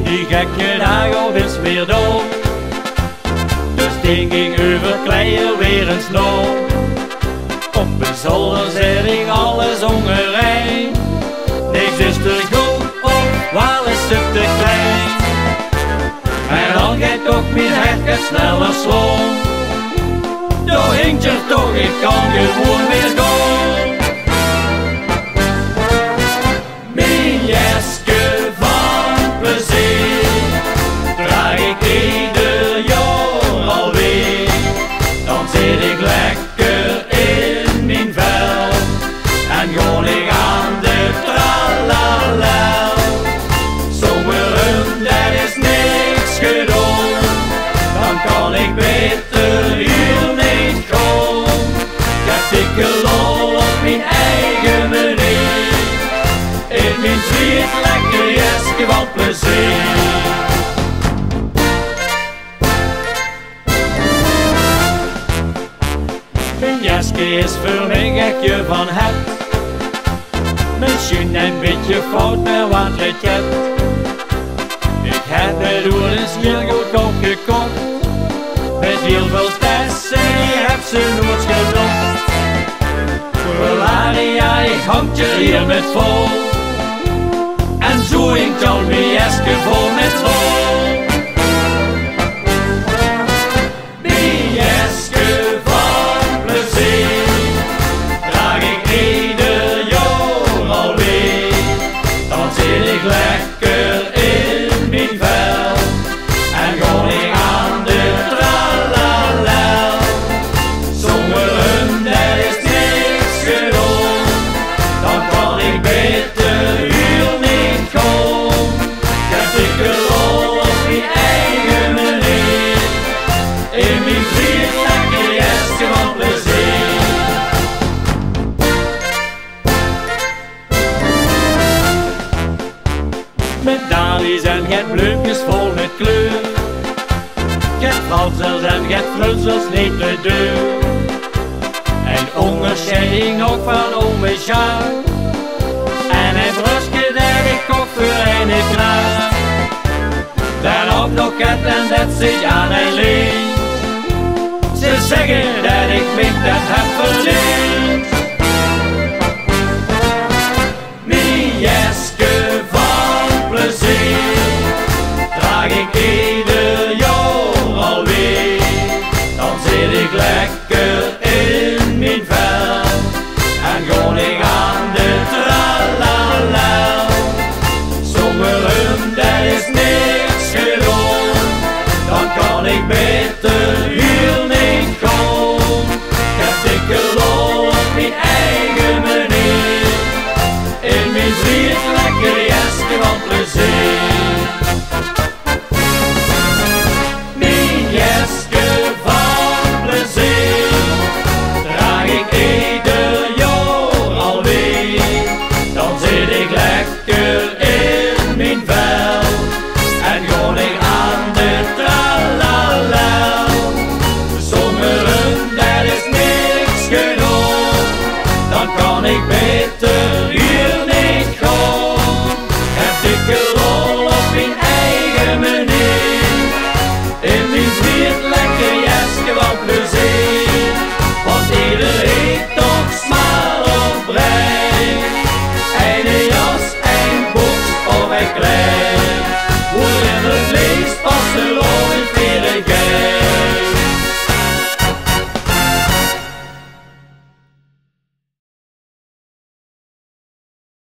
Die gekke dag is weer dood. Dus denk ik over kleien weer een snow. Op een zolder zet ik alles ongerein. Niks is te goed of waar is het te klein. En dan gaat ook mijn hart sneller slaan. Door hinkt je toch, ik kan gewoon weer gaan. Mijn jasje van plezier draag ik ieder jaar alweer. Dan zit ik lekker in mijn vel en ga ik aan de tralalel. Zomeren, dat is niks gedaan, dan kan ik beter hier niet gaan. Ik heb dikke lol op mijn eigen manier, in mijn vriend lekker jasje van plezier. Mijn jasje is voor mij gekje van het. Misschien een beetje fout, maar wat het je. Ik heb het door een heel goedkoop gekocht. Met heel veel testen, je hebt ze nooit genoeg. Valaria, ik hangt je hier met vol. En zo hinkt al mijn jasje vol met vol. Mijn jasje van plezier draag ik ieder jaar alweer. Dan zit ik lekker in mijn vel en ga ik aan de tralalel. Zomeren, dat is niks gedaan, dan kan ik beter hier niet gaan. Ik heb dikke lol op mijn eigen manier, in mijn vriend lekker jasje van plezier. Met dalies en get bloempjes vol met kleur. Get fransels en get frutsels niet te duur. En onderscheiding ook van ome Jacques. En een brusje dat ik kocht voor een klaar. Dan ook nog het en dat zich aan een leent. Ze zeggen dat ik me dat heb verdiend.